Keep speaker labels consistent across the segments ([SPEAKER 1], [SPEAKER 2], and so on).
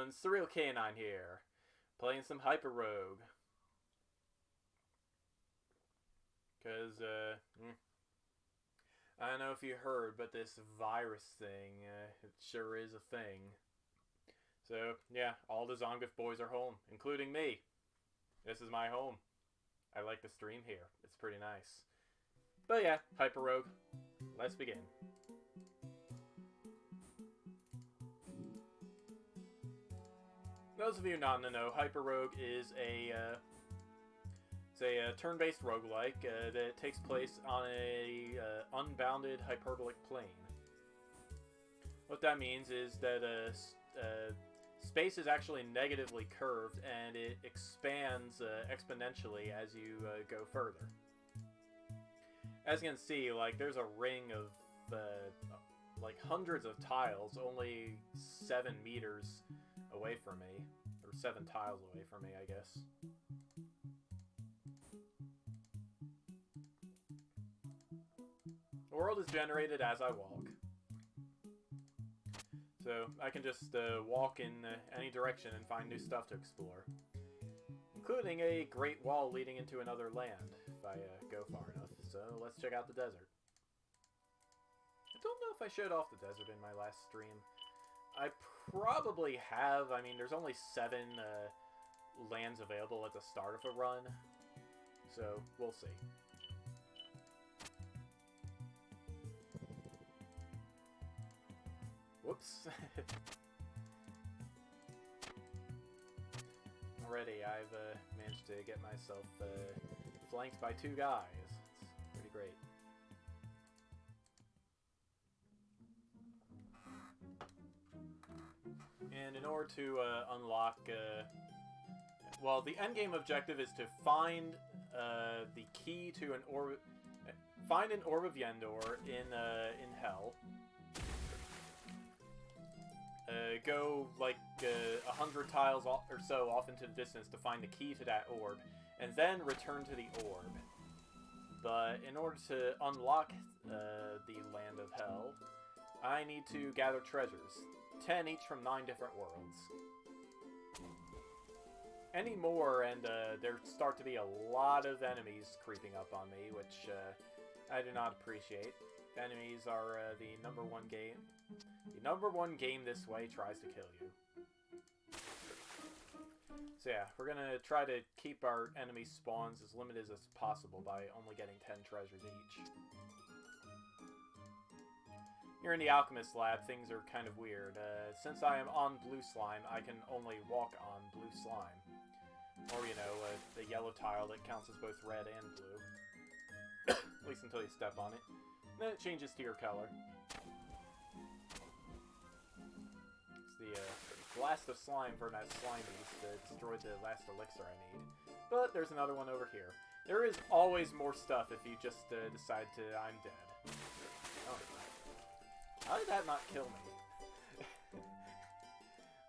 [SPEAKER 1] everyone, surrealcanine here, playing some HyperRogue. Because, I don't know if you heard, but this virus thing, it sure is a thing. So, yeah, all the Zongoth boys are home, including me. This is my home. I like the stream here. It's pretty nice. But yeah, HyperRogue. Let's begin. Those of you not in the know, HyperRogue is a turn-based roguelike that takes place on a unbounded hyperbolic plane. What that means is that space is actually negatively curved, and it expands exponentially as you go further. As you can see, like, there's a ring of like hundreds of tiles, only 7 meters away from me, or 7 tiles away from me, I guess. The world is generated as I walk. So I can just walk in any direction and find new stuff to explore. Including a great wall leading into another land, if I go far enough. So let's check out the desert. I don't know if I showed off the desert in my last stream. I probably have. I mean, there's only 7 lands available at the start of a run. So we'll see. Whoops. Already, I've managed to get myself flanked by 2 guys. It's pretty great. And in order to unlock... well, the endgame objective is to find the key to an orb... Find an Orb of Yendor in Hell. Go like 100 tiles or so off into the distance to find the key to that orb, and then return to the orb. But in order to unlock the Land of Hell, I need to gather treasures, 10 each from 9 different worlds. Any more, and there start to be a lot of enemies creeping up on me, which I do not appreciate. Enemies are the number one game. The number one game this way tries to kill you. So yeah, we're gonna try to keep our enemy spawns as limited as possible by only getting 10 treasures each. Here in the Alchemist Lab, things are kind of weird. Since I am on blue slime, I can only walk on blue slime. Or, you know, the yellow tile that counts as both red and blue. At least until you step on it. Then it changes to your color. It's the blast of slime from that slime beast destroyed the last elixir I need. But there's another one over here. There is always more stuff if you just decide to, I'm dead. Oh, how did that not kill me?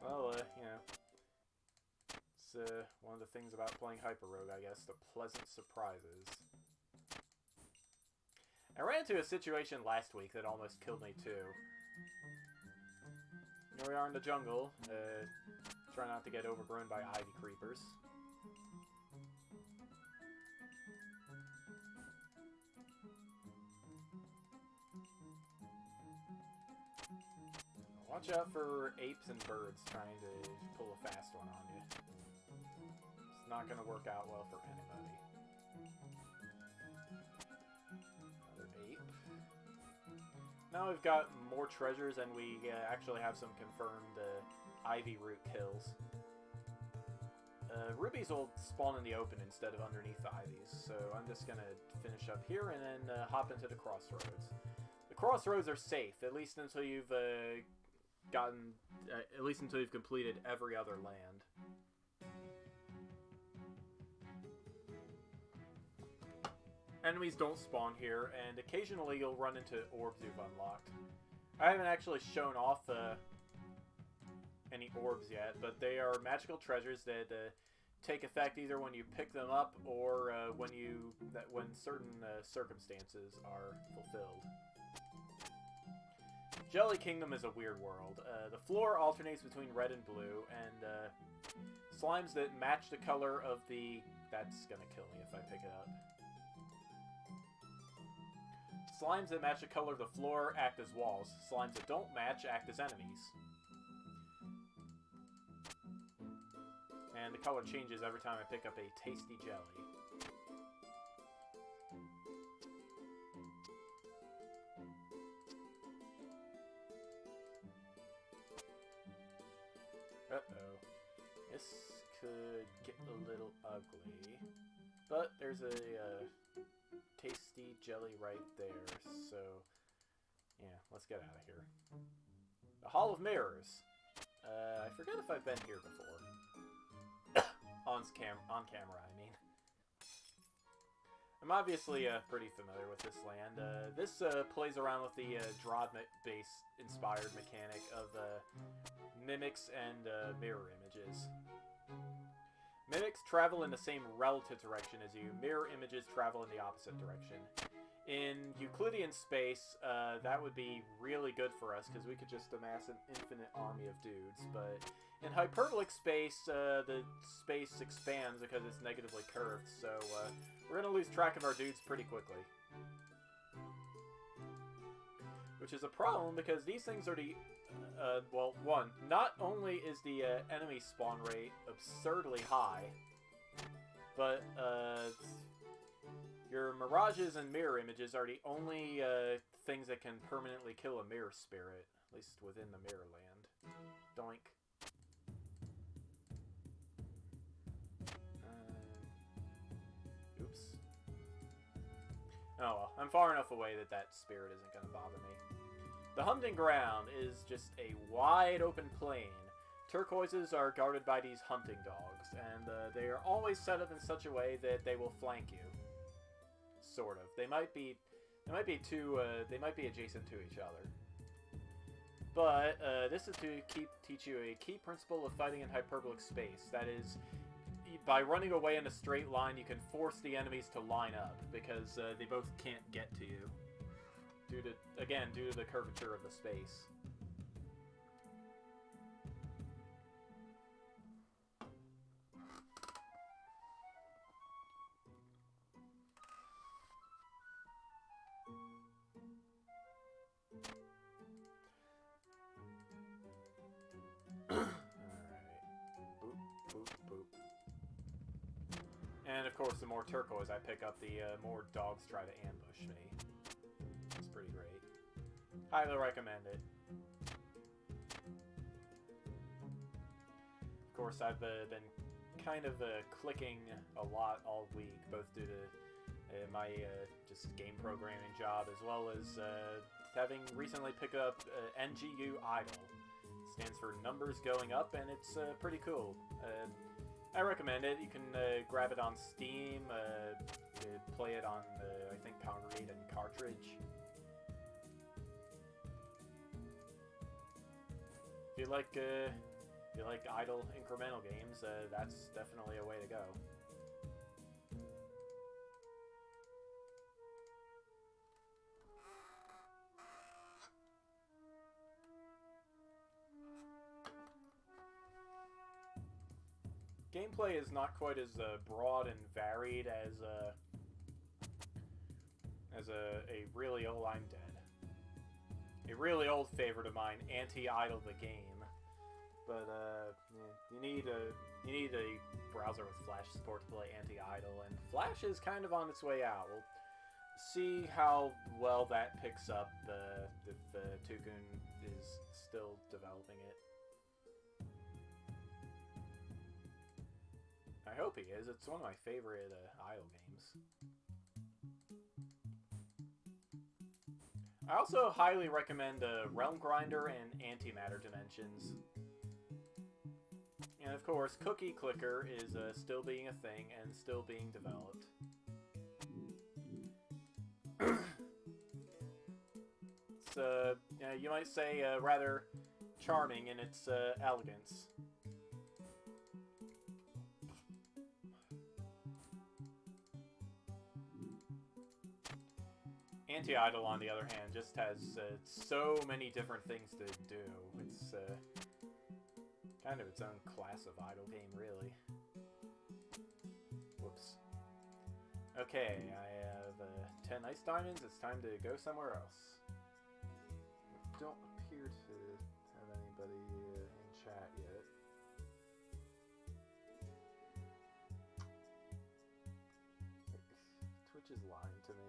[SPEAKER 1] Well, you know. It's one of the things about playing HyperRogue, I guess, the pleasant surprises. I ran into a situation last week that almost killed me too. Here we are in the jungle, trying not to get overgrown by ivy creepers. Watch out for apes and birds trying to pull a fast one on you. It's not going to work out well for anybody. Ape. Now we've got more treasures and we actually have some confirmed ivy root kills. Rubies will spawn in the open instead of underneath the ivies, so I'm just gonna finish up here and then hop into the crossroads. The crossroads are safe, at least until you've at least until you've completed every other land. Enemies don't spawn here, and occasionally you'll run into orbs you've unlocked. I haven't actually shown off any orbs yet, but they are magical treasures that take effect either when you pick them up or when certain circumstances are fulfilled. Jelly Kingdom is a weird world. The floor alternates between red and blue, and slimes that match the color of the... That's gonna kill me if I pick it up. Slimes that match the color of the floor act as walls. Slimes that don't match act as enemies. And the color changes every time I pick up a tasty jelly. Uh-oh. This could get a little ugly. But there's a tasty jelly right there, so... yeah, let's get out of here. The Hall of Mirrors. I forget if I've been here before. on camera, I mean. I'm obviously pretty familiar with this land. This plays around with the Drod-based inspired mechanic of mimics and mirror images. Mimics travel in the same relative direction as you. Mirror images travel in the opposite direction. In Euclidean space, that would be really good for us, because we could just amass an infinite army of dudes. But in hyperbolic space, the space expands because it's negatively curved, so we're going to lose track of our dudes pretty quickly. Which is a problem, because these things are the... well, one, not only is the enemy spawn rate absurdly high, but your mirages and mirror images are the only things that can permanently kill a mirror spirit, at least within the mirror land. Doink. Oops. Oh well, I'm far enough away that that spirit isn't going to bother me. The hunting ground is just a wide open plain. Turquoises are guarded by these hunting dogs, and they are always set up in such a way that they will flank you. Sort of. They might be adjacent to each other. But this is to teach you a key principle of fighting in hyperbolic space. That is, by running away in a straight line, you can force the enemies to line up, because they both can't get to you. Due to the curvature of the space. Alright. Boop, boop, boop. And of course, the more turquoise I pick up, the more dogs try to ambush me. It's pretty great. Highly recommend it. Of course, I've been kind of clicking a lot all week, both due to my just game programming job, as well as having recently picked up NGU Idle. Stands for numbers going up, and it's pretty cool. I recommend it. You can grab it on Steam, play it on, I think, Congregate and Cartridge. If you like idle incremental games, that's definitely a way to go. Gameplay is not quite as broad and varied as a really old... I'm dead. A really old favorite of mine, Anti-Idle the Game. But you need a browser with Flash support to play Anti-Idle, and Flash is kind of on its way out. We'll see how well that picks up if Tukun is still developing it. I hope he is. It's one of my favorite Idle games. I also highly recommend Realm Grinder and Antimatter Dimensions. And of course, Cookie Clicker is still being a thing and still being developed. It's, you might say, rather charming in its elegance. Anti-Idol, on the other hand, just has so many different things to do. It's kind of its own class of idle game, really. Whoops. Okay, I have 10 ice diamonds. It's time to go somewhere else. I don't appear to have anybody in chat yet. Twitch is lying to me.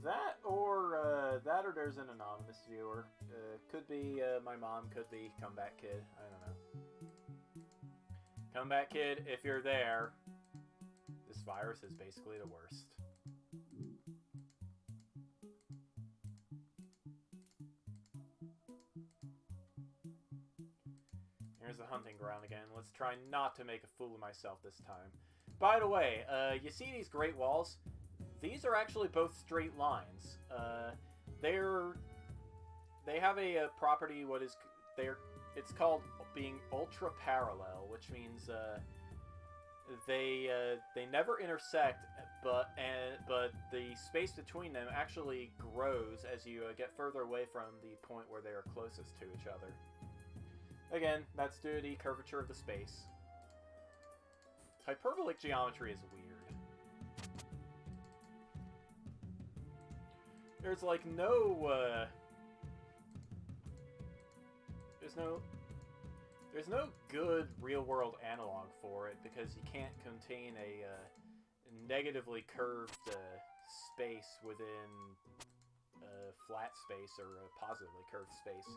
[SPEAKER 1] That or there's an anonymous viewer. Could be my mom, could be Comeback Kid. I don't know. Comeback Kid, if you're there, this virus is basically the worst. Here's the hunting ground again. Let's try not to make a fool of myself this time. By the way, you see these Great Walls? These are actually both straight lines. They have a property. It's called being ultra parallel, which means they never intersect, but the space between them actually grows as you get further away from the point where they are closest to each other. Again, that's due to the curvature of the space. Hyperbolic geometry is weird. There's like no there's no good real-world analog for it because you can't contain a negatively curved space within a flat space or a positively curved space.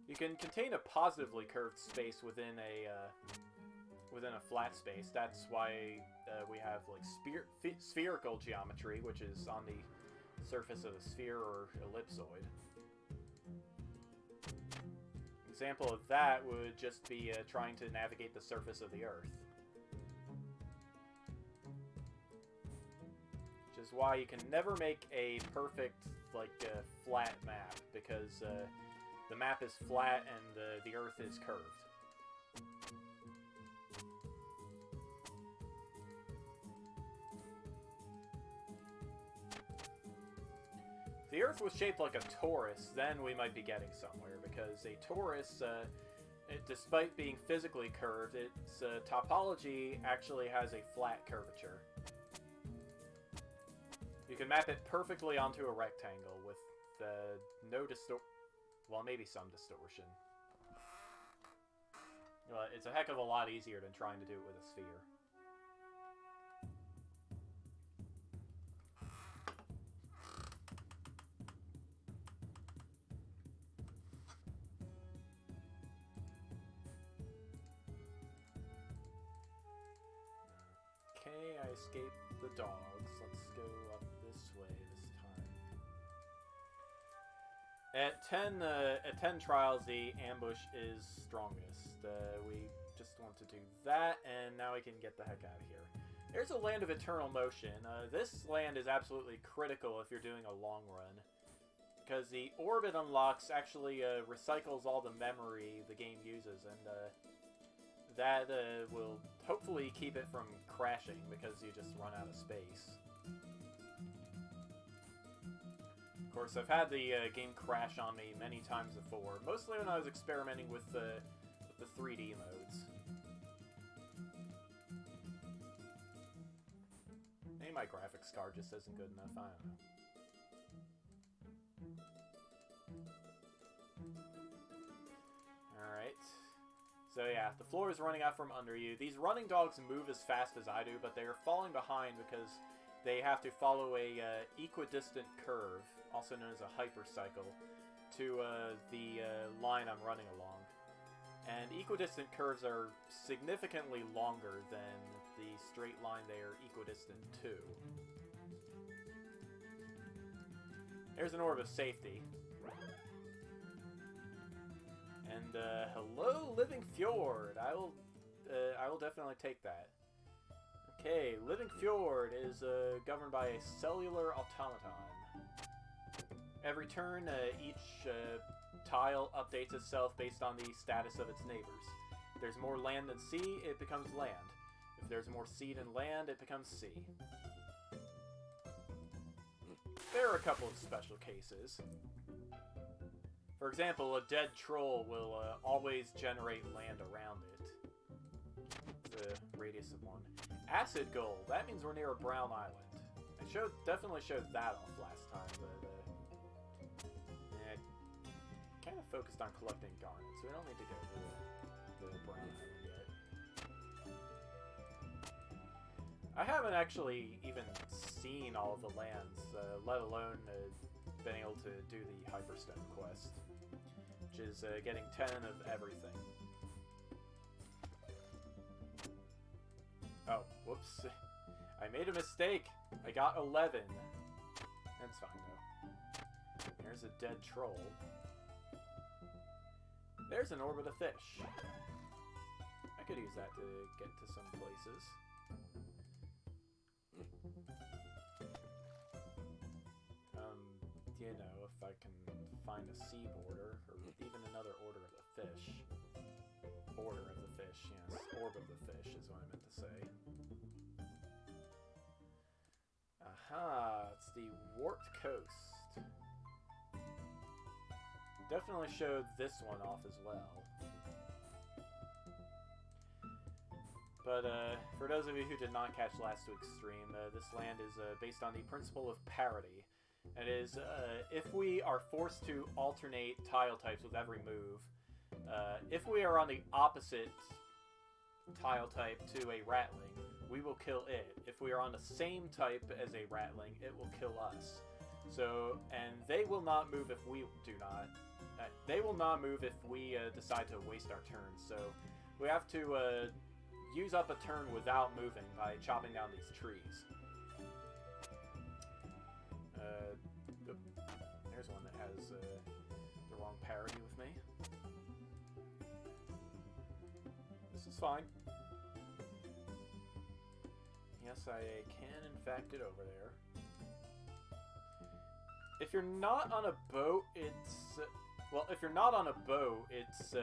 [SPEAKER 1] You can contain a positively curved space within a flat space. That's why we have like spherical geometry, which is on the surface of a sphere or ellipsoid. Example of that would just be trying to navigate the surface of the Earth. Which is why you can never make a perfect, flat map, because the map is flat and the Earth is curved. If the Earth was shaped like a torus, then we might be getting somewhere, because a torus, despite being physically curved, its topology actually has a flat curvature. You can map it perfectly onto a rectangle with no distortion. Well, maybe some distortion. Well, it's a heck of a lot easier than trying to do it with a sphere. Okay, I escaped the dogs. Let's go up this way this time. At 10 trials, the ambush is strongest. We just want to do that, and now we can get the heck out of here. There's a land of eternal motion. This land is absolutely critical if you're doing a long run, because the orb it unlocks actually recycles all the memory the game uses, and that will hopefully keep it from crashing because you just run out of space. Of course, I've had the game crash on me many times before, mostly when I was experimenting with the 3D modes. Maybe my graphics card just isn't good enough, I don't know. Alright. So yeah, the floor is running out from under you. These running dogs move as fast as I do, but they are falling behind because they have to follow a equidistant curve, also known as a hypercycle, to the line I'm running along. And equidistant curves are significantly longer than the straight line they are equidistant to. There's an orb of safety. And hello, Living Fjord. I will definitely take that. Okay, Living Fjord is governed by a cellular automaton. Every turn, each tile updates itself based on the status of its neighbors. If there's more land than sea, it becomes land. If there's more sea than land, it becomes sea. there are a couple of special cases. For example, a dead troll will always generate land around it. The radius of 1. Acid gold. That means we're near a brown island. I definitely showed that off last time, but I kind of focused on collecting garnets, so we don't need to go to the brown island yet. I haven't actually even seen all of the lands, let alone been able to do the Hyperstone quest, which is getting 10 of everything. Oh, whoops. I made a mistake. I got 11. That's fine, though. There's a dead troll. There's an orb of the fish. I could use that to get to some places. You know, if I can find a sea border, or even another order of the fish. Order of the fish, yes. Orb of the fish is what I meant to say. Aha, it's the Warped Coast. Definitely showed this one off as well. But for those of you who did not catch last week's stream, this land is based on the principle of parity. That is, if we are forced to alternate tile types with every move, if we are on the opposite tile type to a ratling, we will kill it. If we are on the same type as a ratling, it will kill us. So, and they will not move if we do not. They will not move if we decide to waste our turns. So, we have to use up a turn without moving by chopping down these trees. There's one that has the wrong parity with me. This is fine. Yes, I can infect it over there. If you're not on a boat, it's... well, if you're not on a boat, it's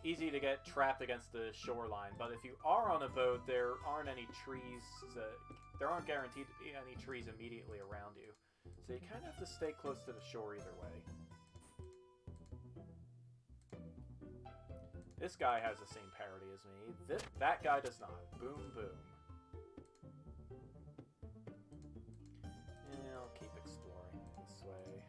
[SPEAKER 1] easy to get trapped against the shoreline. But if you are on a boat, there aren't any trees... there aren't guaranteed to be any trees immediately around you. So you kind of have to stay close to the shore either way. This guy has the same parity as me. That guy does not. Boom, boom. Yeah, I'll keep exploring this way.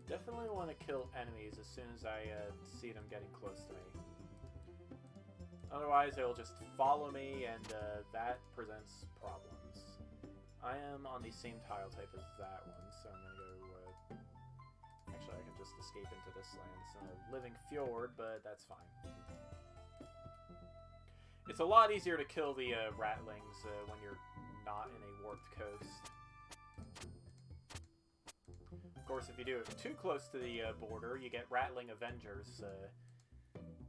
[SPEAKER 1] Definitely want to kill enemies as soon as I see them getting close to me. Otherwise, they'll just follow me, and that presents problems. I am on the same tile type as that one, so I'm going to go... actually, I can just escape into this land. It's a living fjord, but that's fine. It's a lot easier to kill the ratlings when you're not in a warped coast. Of course, if you do it too close to the border, you get rattling Avengers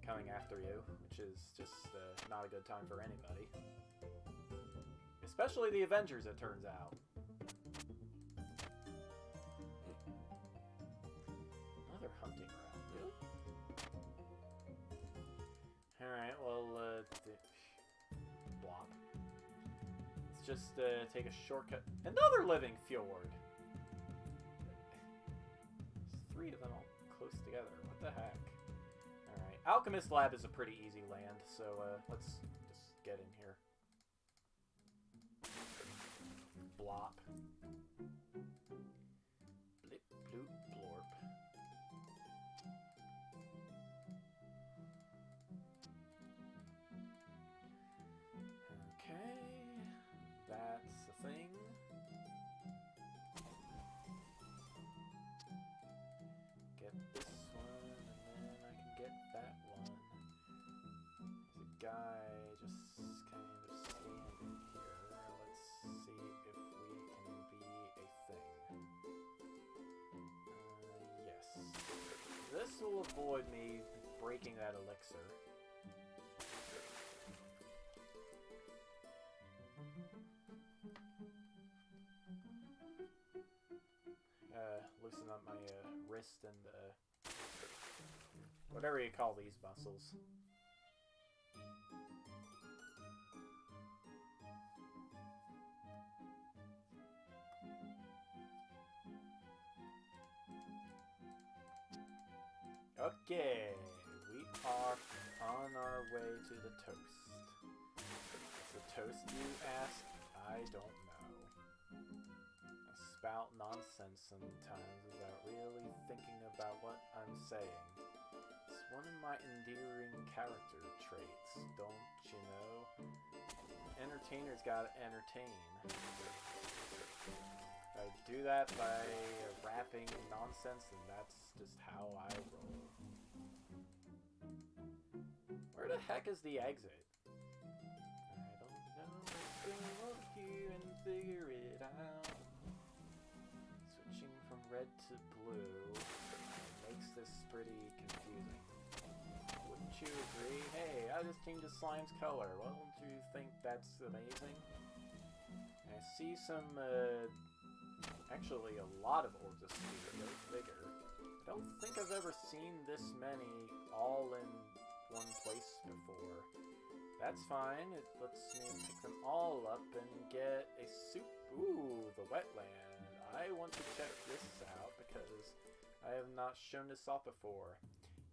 [SPEAKER 1] coming after you, which is just not a good time for anybody. Especially the Avengers, it turns out. Another hunting route, really? Alright, well, blop. Let's just take a shortcut. Another living fjord! There's 3 of them all close together. What the heck? Alright, Alchemist Lab is a pretty easy land, so let's just get in here. Blop. Blip, bloop, blorp. Okay, that's the thing. Get this one, and then I can get that one. There's a guy just kind of standing here. Let's see if we can be a thing. Yes. This will avoid me breaking that elixir. loosen up my wrist and whatever you call these muscles. Okay, we are on our way to the toast. What's the toast, you ask? I don't know. I spout nonsense sometimes without really thinking about what I'm saying. It's one of my endearing character traits, don't you know? Entertainers gotta entertain. I do that by rapping nonsense, and that's just how I roll. Where the heck is the exit? I don't know. Let's go over here and figure it out. Switching from red to blue makes this pretty confusing. Wouldn't you agree? Hey, I just changed the slime's color. Well, don't you think that's amazing? I see some, actually a lot of orbs of speed, go figure. I don't think I've ever seen this many all in one place before. That's fine, it lets me pick them all up and get a ooh, the wetland. I want to check this out because I have not shown this off before.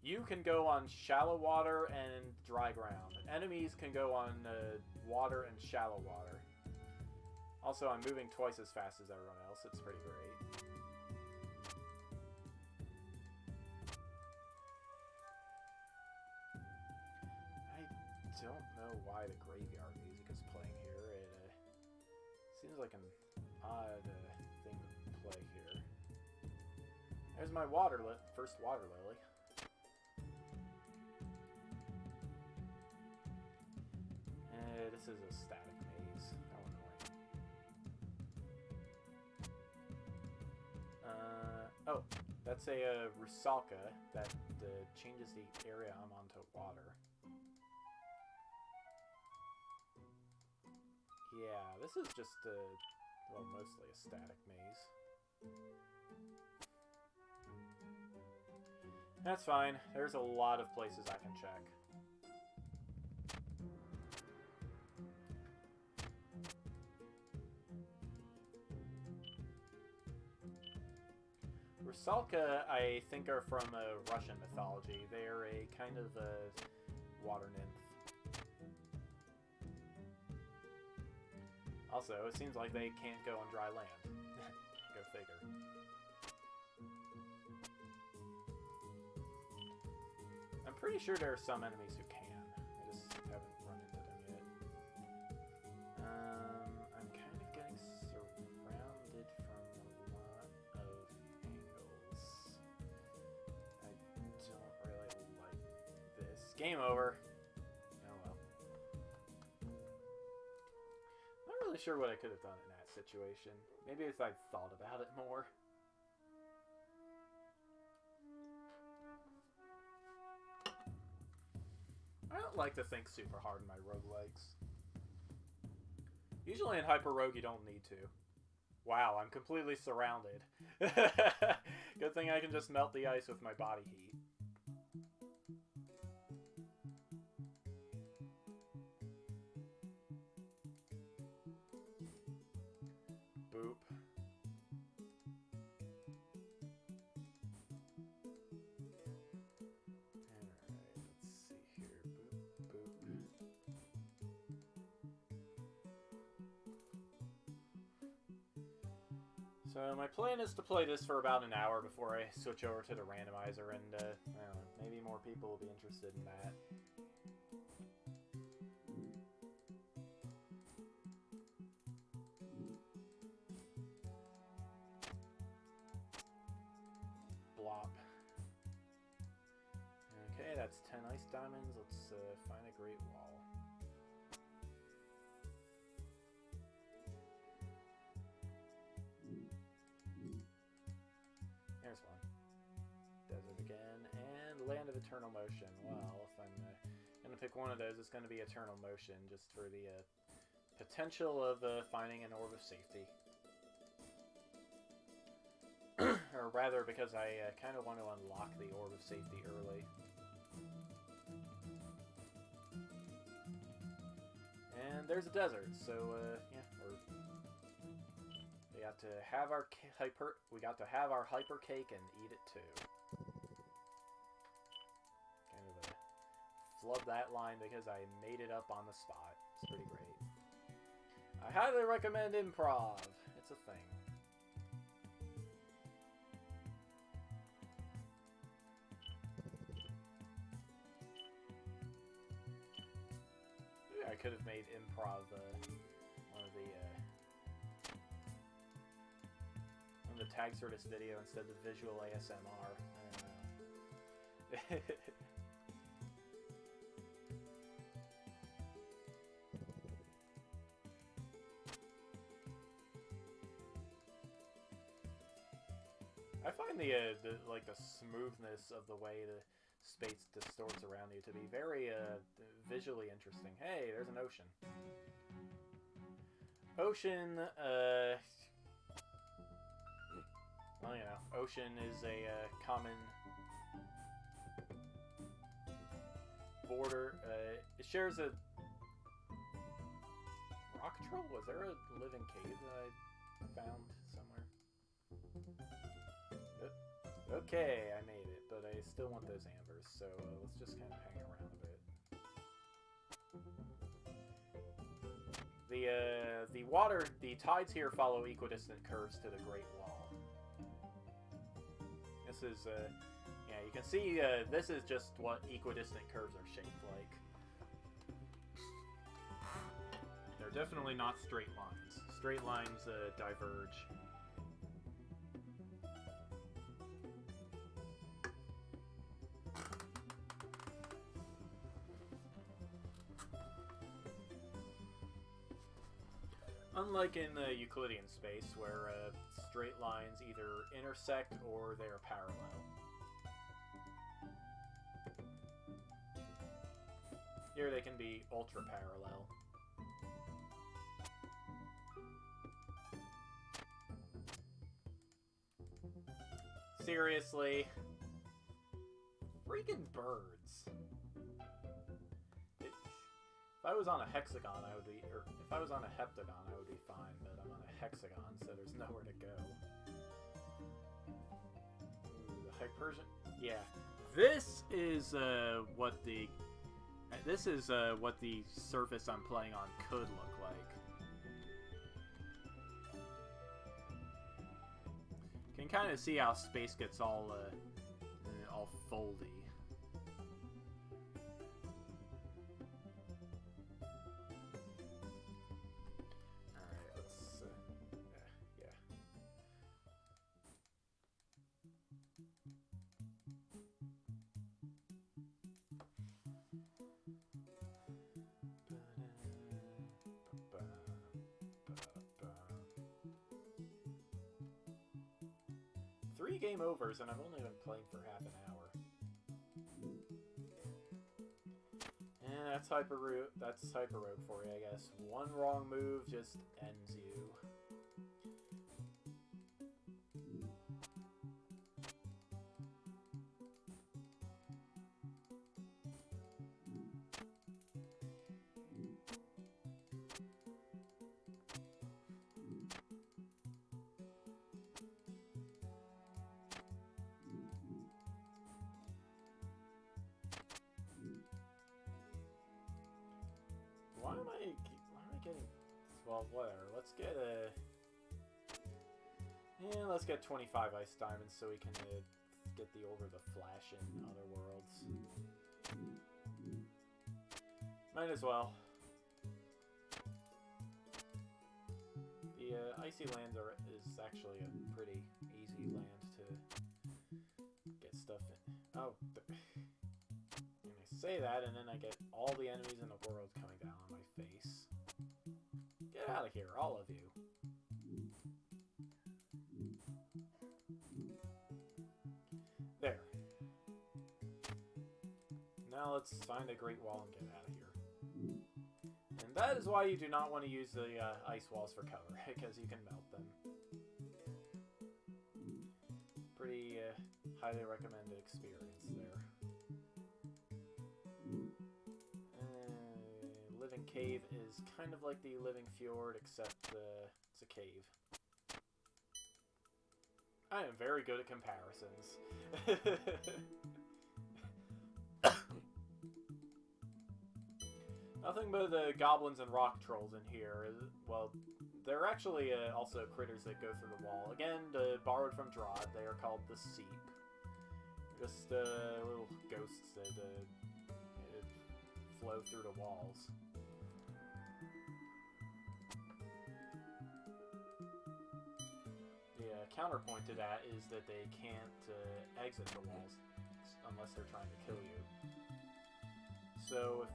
[SPEAKER 1] You can go on shallow water and dry ground. Enemies can go on water and shallow water. Also, I'm moving twice as fast as everyone else. It's pretty great. I don't know why the graveyard music is playing here. It seems like an odd thing to play here. There's my first water lily. This is a static maze. How annoying. Oh, that's a Rusalka that changes the area I'm on to water. Yeah, this is just well, mostly a static maze. That's fine. There's a lot of places I can check. Rusalka, I think, are from Russian mythology. They're a kind of water nymph. Also, it seems like they can't go on dry land. Go figure. I'm pretty sure there are some enemies who can. I just haven't run into them yet. I'm kind of getting surrounded from a lot of angles. I don't really like this. Game over. Oh well. Not really sure what I could have done in that situation. Maybe if I'd thought about it more. I don't like to think super hard in my roguelikes. Usually in HyperRogue you don't need to. Wow, I'm completely surrounded. Good thing I can just melt the ice with my body heat. Boop. So my plan is to play this for about an hour before I switch over to the randomizer, and I don't know, maybe more people will be interested in that. Blop. Okay, that's 10 ice diamonds. Let's find a great wall. There's one. Desert again, and Land of Eternal Motion. Well, if I'm going to pick one of those, it's going to be Eternal Motion, just for the potential of finding an Orb of Safety. or rather because I kind of want to unlock the Orb of Safety early. And there's a desert, so yeah, we got to have our hyper cake and eat it too. Kind of flub that line because I made it up on the spot. It's pretty great. I highly recommend improv. It's a thing. I could have made improv one of the tags for this video instead of visual ASMR. I don't know. I find the smoothness of the way the space distorts around you to be very visually interesting. Hey, there's an ocean. Ocean, well, you know, ocean is a common border. It shares a rock troll. Was there a living cave that I found somewhere? Okay, I made it, but I still want those ambers, so let's just kind of hang around a bit. The tides here follow equidistant curves to the Great Wall. This is, yeah, you can see this is just what equidistant curves are shaped like. They're definitely not straight lines. Straight lines diverge. Unlike in the Euclidean space, where straight lines either intersect or they are parallel. Here they can be ultra-parallel. Seriously? Freaking birds. If I was on a hexagon, I would be, or if I was on a heptagon, I would be fine, but I'm on a hexagon, so there's nowhere to go. Ooh, the Hypersian, yeah. This is what the surface I'm playing on could look like. You can kind of see how space gets all foldy. Three game overs, and I've only been playing for half an hour. Yeah, that's HyperRogue for you, I guess. One wrong move just ends you. Why am I getting... Well, whatever. Let's get a... Yeah, let's get 25 ice diamonds so we can get the Orb of the Flash in Other Worlds. Might as well. The Icy Land is actually a pretty easy land to get stuff in. Oh, and I say that, and then I get all the enemies in the world coming down on my face. Get out of here, all of you. There. Now let's find a Great Wall and get out of here. And that is why you do not want to use the ice walls for cover, because you can melt them. pretty highly recommended experience there. Living Cave is kind of like the Living Fjord, except it's a cave. I am very good at comparisons. Nothing but goblins and rock trolls in here. Well, they're actually also critters that go through the wall. Again, borrowed from Drod, they are called the Seep. Just little ghosts that flow through the walls. The counterpoint to that is that they can't exit the walls unless they're trying to kill you. So if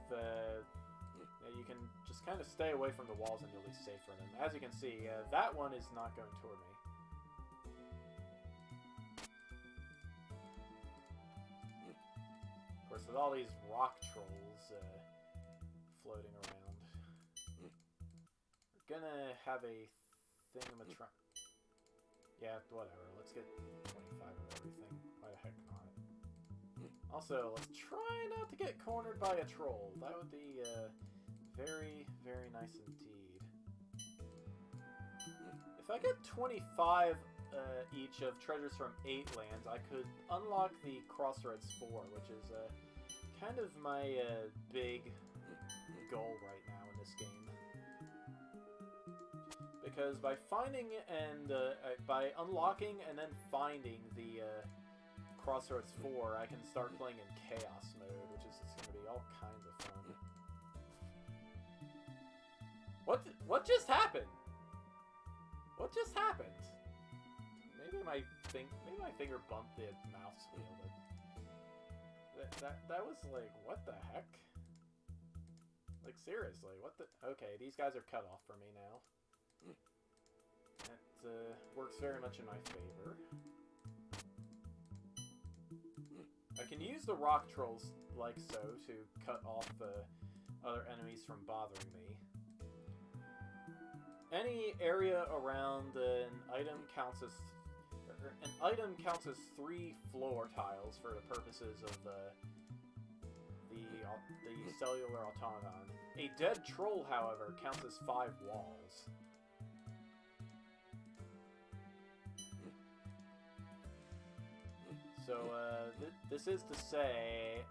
[SPEAKER 1] you can just kind of stay away from the walls and you'll be safe from them. As you can see, that one is not going toward me. Of course, with all these rock trolls floating around, we're gonna have a thingamatron. Yeah, whatever. Let's get 25 of everything. Why the heck not? Also, let's try not to get cornered by a troll. That would be very, very nice indeed. If I get 25 each of treasures from 8 lands, I could unlock the Crossroads 4, which is kind of my big goal right now in this game. Because by finding and by unlocking and then finding the Crossroads 4, I can start playing in Chaos mode, which is just going to be all kinds of fun. What just happened? What just happened? Maybe my finger bumped the mouse wheel, but that was like, what the heck? Like, seriously, what the? Okay, these guys are cut off for me now. That works very much in my favor. I can use the rock trolls like so to cut off other enemies from bothering me. Any area around an item counts as 3 floor tiles for the purposes of the cellular automaton. A dead troll, however, counts as 5 walls. So this is to say,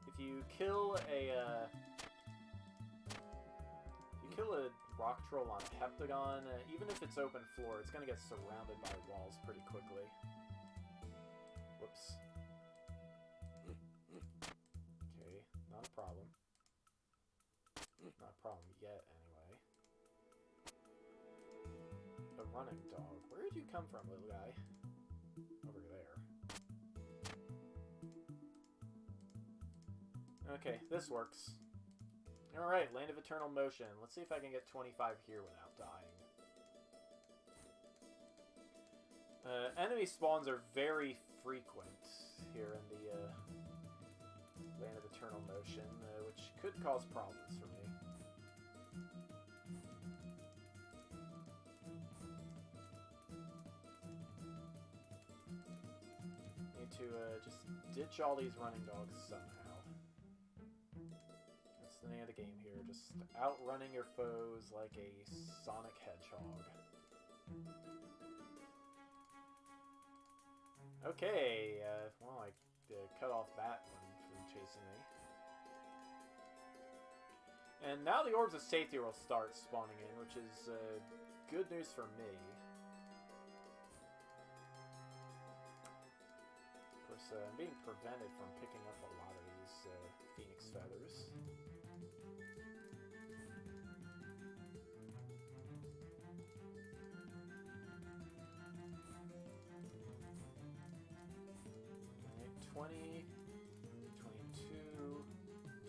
[SPEAKER 1] if you kill a rock troll on a heptagon, even if it's open floor, it's going to get surrounded by walls pretty quickly. Whoops. Okay, not a problem. Not a problem yet, anyway. A running dog. Where did you come from, little guy? Over there. Okay, this works. Alright, Land of Eternal Motion. Let's see if I can get 25 here without dying. Enemy spawns are very frequent here in the Land of Eternal Motion, which could cause problems for me. Need to just ditch all these running dogs somehow. That's the name of the game here, just outrunning your foes like a Sonic Hedgehog. Okay, well, I cut off that one from chasing me. And now the Orbs of Safety will start spawning in, which is good news for me. Of course, I'm being prevented from picking up a lot of these Phoenix Feathers. Alright, 20, 22,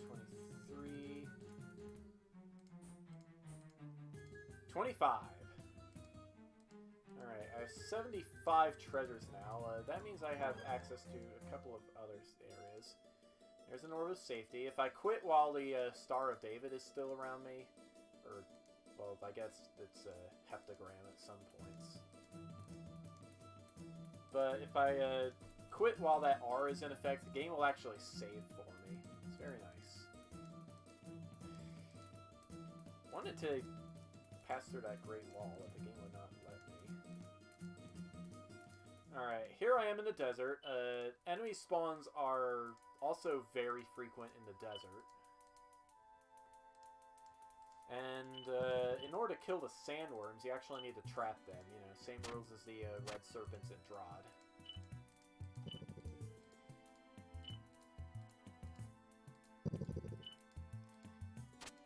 [SPEAKER 1] 23, 25. Alright, I have 75 treasures now. That means I have access to a couple of other areas. There's an Orb of Safety. If I quit while the Star of David is still around me, or, well, I guess it's a heptagram at some points. but if I quit while that R is in effect, the game will actually save for me. It's very nice. Wanted to pass through that great wall, but the game would not let me. Alright, here I am in the desert. Enemy spawns are also very frequent in the desert. And in order to kill the sandworms, you actually need to trap them. You know, same rules as the red serpents in Drod.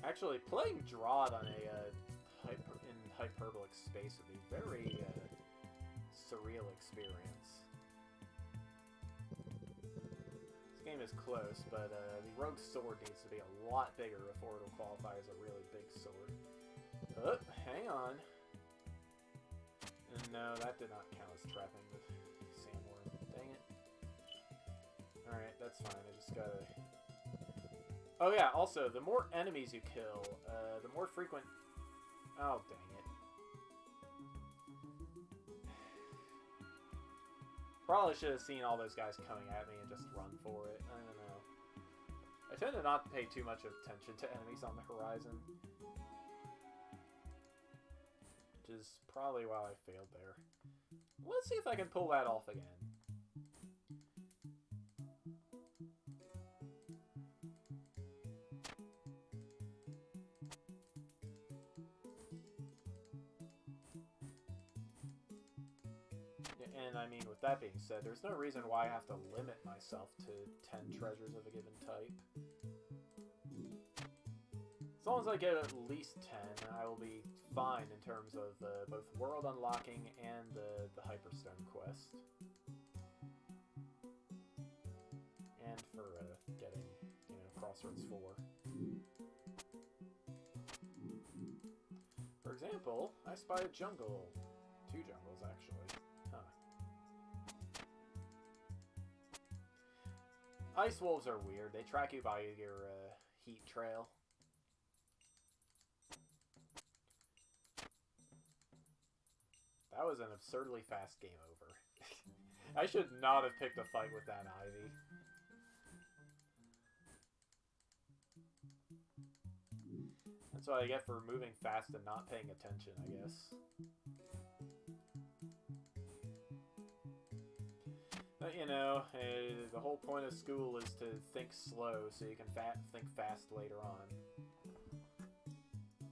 [SPEAKER 1] Actually, playing Drod on a in hyperbolic space would be very surreal experience. This game is close, but the rogue sword needs to be a lot bigger before it'll qualify as a really big sword. Oh, hang on. No, that did not count as trapping the sandworm. Dang it. Alright, that's fine. I just gotta... Oh yeah, also, the more enemies you kill, the more frequent... Oh, dang it. Probably should have seen all those guys coming at me and just run for it. I don't know. I tend to not pay too much attention to enemies on the horizon. Which is probably why I failed there. Let's see if I can pull that off again. And I mean, with that being said, there's no reason why I have to limit myself to 10 treasures of a given type. As long as I get at least 10, I will be fine in terms of both world unlocking and the Hyperstone quest. And for getting, you know, Crossroads 4. For example, I spy a jungle. 2 jungles, actually. Huh. Ice wolves are weird. They track you by your heat trail. That was an absurdly fast game over. I should not have picked a fight with that Ivy. That's what I get for moving fast and not paying attention, I guess. But, you know, the whole point of school is to think slow so you can think fast later on.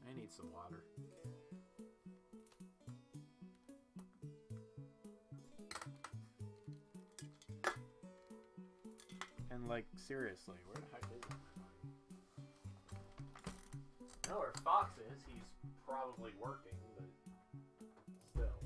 [SPEAKER 1] I need some water. And, like, seriously, where the heck is it? I know where Fox is. He's probably working, but still.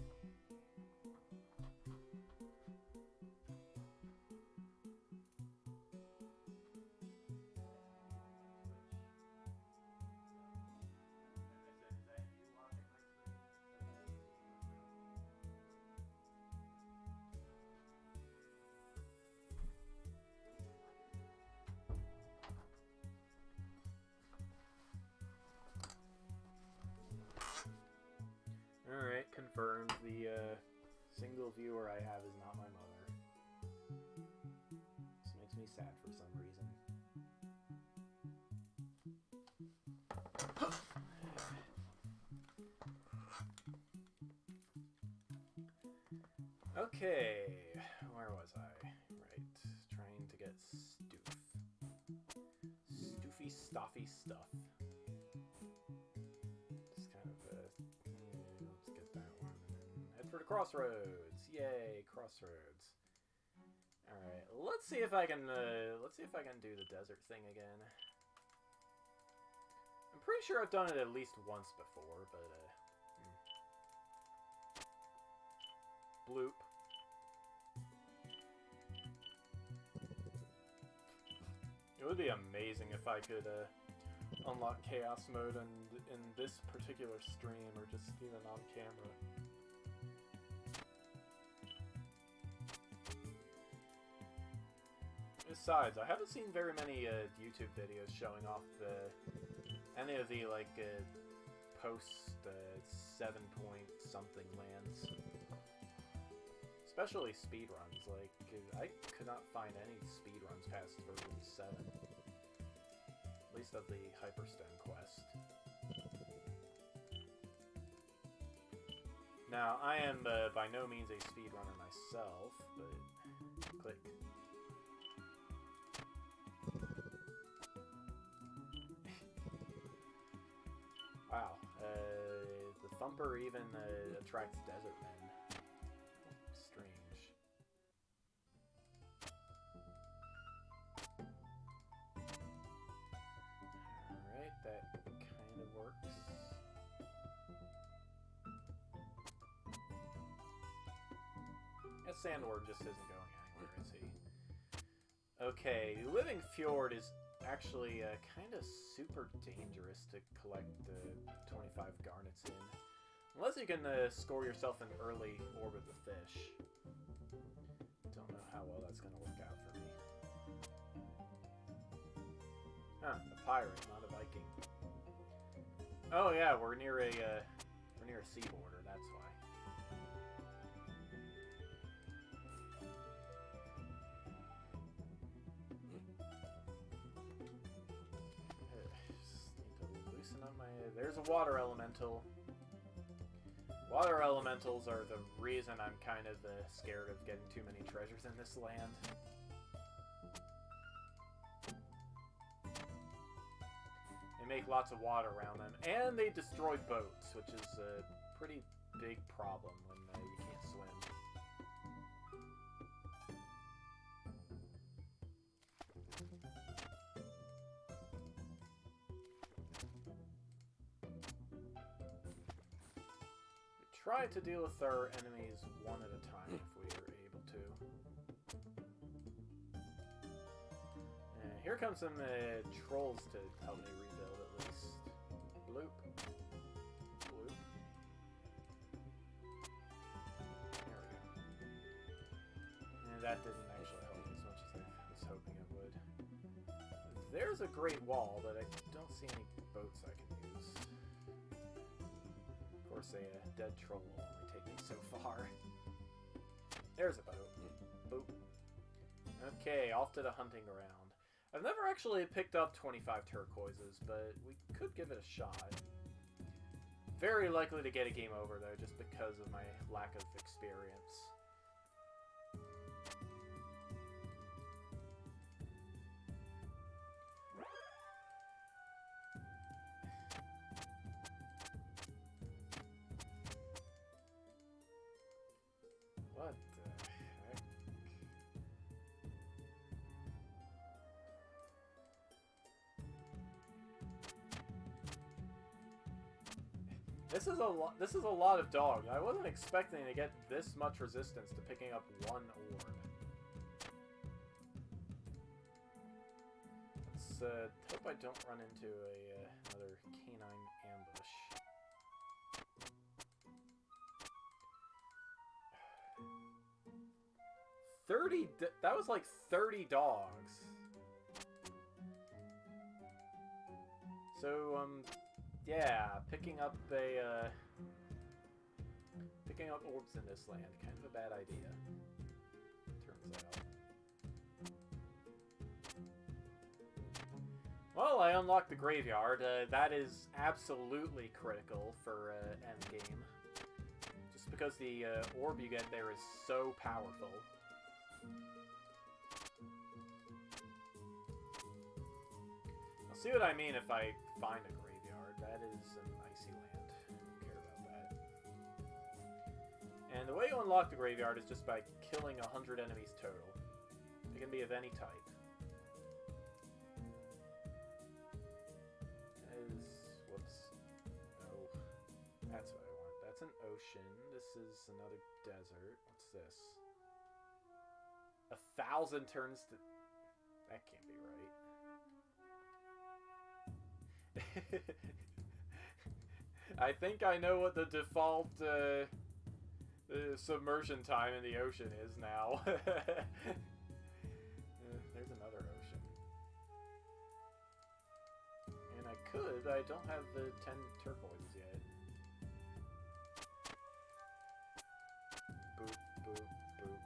[SPEAKER 1] Alright, confirmed. The single viewer I have is not my mother. This makes me sad for some reason. Okay, where was I? Right, trying to get Stoof. Stoofy, stuffy stuff. Just kind of, let's get that one, and then head for the crossroads. Yay, crossroads. All right, let's see if I can do the desert thing again. I'm pretty sure I've done it at least once before, but bloop. It would be amazing if I could unlock chaos mode in this particular stream, or just even on camera. Besides, I haven't seen very many YouTube videos showing off any of the like post 7 point something lands. Especially speedruns. Like, I could not find any speedruns past version 7. At least of the Hyperstone quest. Now, I am by no means a speedrunner myself, but... Click. Wow. The Thumper even attracts desert men. Strange. Alright, that kind of works. That Sandworm just isn't going anywhere, is he? Okay, Living Fjord is actually kind of super dangerous to collect 25 garnets in. Unless you can score yourself an early orb of the fish. Don't know how well that's going to work out for me. Huh, a pirate, not a Viking. Oh yeah, we're near a sea border, that's why. There's a water elemental. Water elementals are the reason I'm kind of scared of getting too many treasures in this land. They make lots of water around them, and they destroy boats, which is a pretty big problem when you can't swim. Try to deal with our enemies one at a time if we are able to. Here comes some trolls to help me rebuild at least. Bloop. Bloop. There we go. And that didn't actually help me as much as I was hoping it would. There's a great wall, but I don't see any boats I can use. Of course, a dead troll will only take me so far. There's a boat. Boop. Okay, off to the hunting ground. I've never actually picked up 25 turquoises, but we could give it a shot. Very likely to get a game over, though, just because of my lack of experience. What the heck? This is a lot of dog. I wasn't expecting to get this much resistance to picking up one orb. Let's hope I don't run into another canine ambush. That was like 30 dogs. So, yeah, picking up orbs in this land, kind of a bad idea, turns out. Well, I unlocked the graveyard. That is absolutely critical for endgame. Just because the orb you get there is so powerful. I'll see what I mean if I find a graveyard. That is an icy land. I don't care about that. And the way you unlock the graveyard is just by killing 100 enemies total. They can be of any type. Whoops. No. That's what I want. That's an ocean. This is another desert. What's this? 1,000 turns to... That can't be right. I think I know what the default submersion time in the ocean is now. There's another ocean. And I could, but I don't have the 10 turquoises yet. Boop, boop, boop.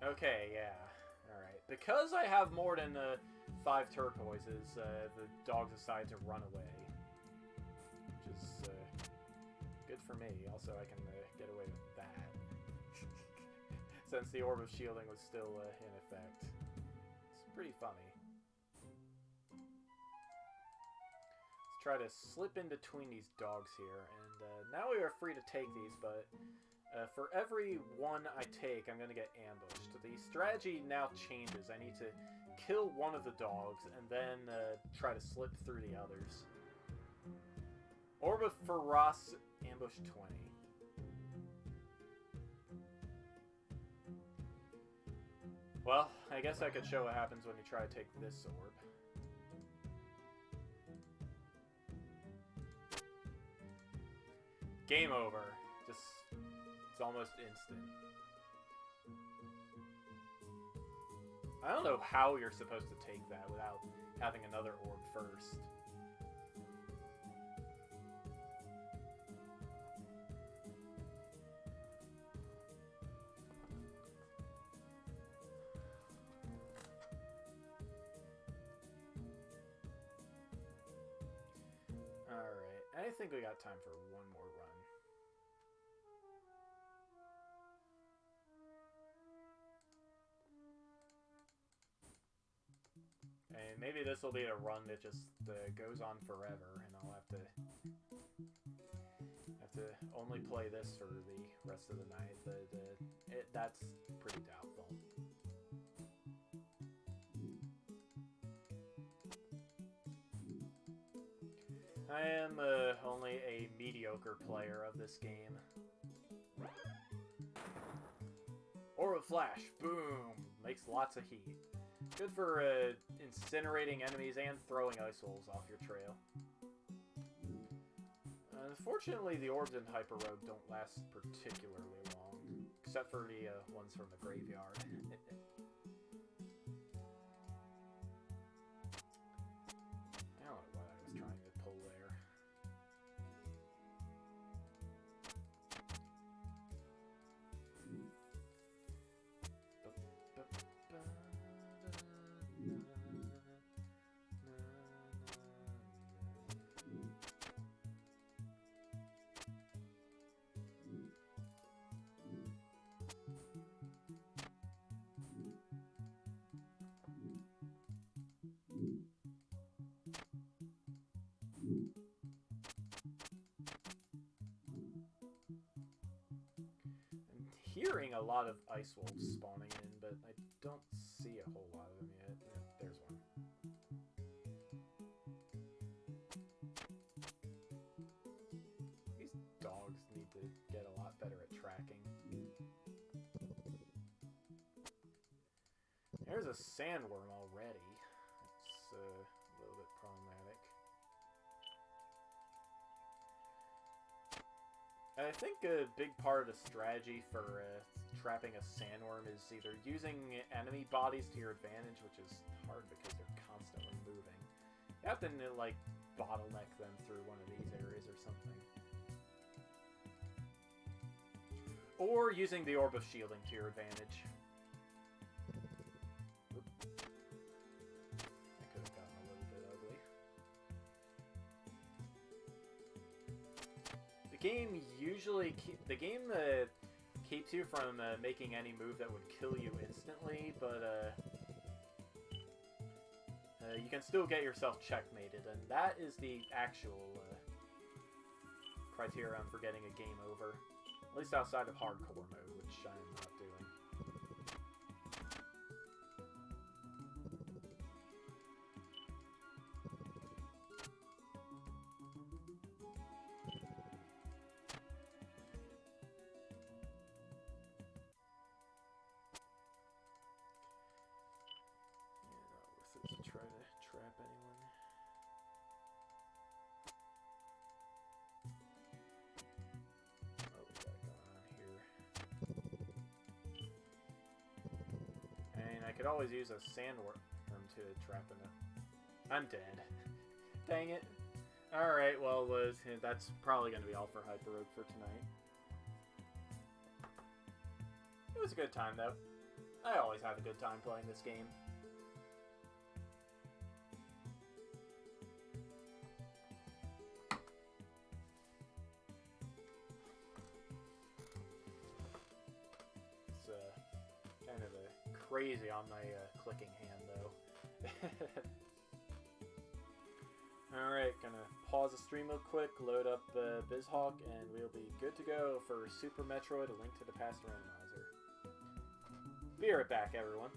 [SPEAKER 1] Okay, yeah. Alright. Because I have more than 5 turquoises, the dogs decide to run away. Which is good for me. Also, I can get away with that. Since the Orb of Shielding was still in effect. It's pretty funny. Let's try to slip in between these dogs here. And now we are free to take these, but... for every one I take, I'm going to get ambushed. The strategy now changes. I need to kill one of the dogs and then try to slip through the others. Orb of Feroz, ambush 20. Well, I guess I could show what happens when you try to take this orb. Game over. Just... It's almost instant. I don't know how you're supposed to take that without having another orb first. Alright, I think we got time for one more run. And maybe this will be a run that just goes on forever, and I'll have to only play this for the rest of the night. But that's pretty doubtful. I am only a mediocre player of this game. Aura Flash, boom, makes lots of heat. Good for incinerating enemies and throwing ice walls off your trail. Unfortunately, the orbs in HyperRogue don't last particularly long, except for the ones from the graveyard. I don't know what I was trying to pull there. Hearing a lot of ice wolves spawning in, but I don't see a whole lot of them yet. There's one. These dogs need to get a lot better at tracking. There's a sandworm already. It's a little bit problematic. I think a big part of the strategy for trapping a sandworm is either using enemy bodies to your advantage, which is hard because they're constantly moving. You have to, like, bottleneck them through one of these areas or something. Or using the Orb of Shielding to your advantage. Oop. That could have gotten a little bit ugly. The game usually keeps you from making any move that would kill you instantly, but you can still get yourself checkmated, and that is the actual criterion for getting a game over. At least outside of hardcore mode, which I am not doing. To try to trap anyone. Oh, we got going on here. And I could always use a sandworm to trap enough. I'm dead. Dang it. Alright, well, that's probably going to be all for HyperRogue for tonight. It was a good time, though. I always have a good time playing this game. It's kind of crazy on my clicking hand, though. Alright, gonna pause the stream real quick, load up BizHawk, and we'll be good to go for Super Metroid: A Link to the Past Randomizer. Be right back, everyone.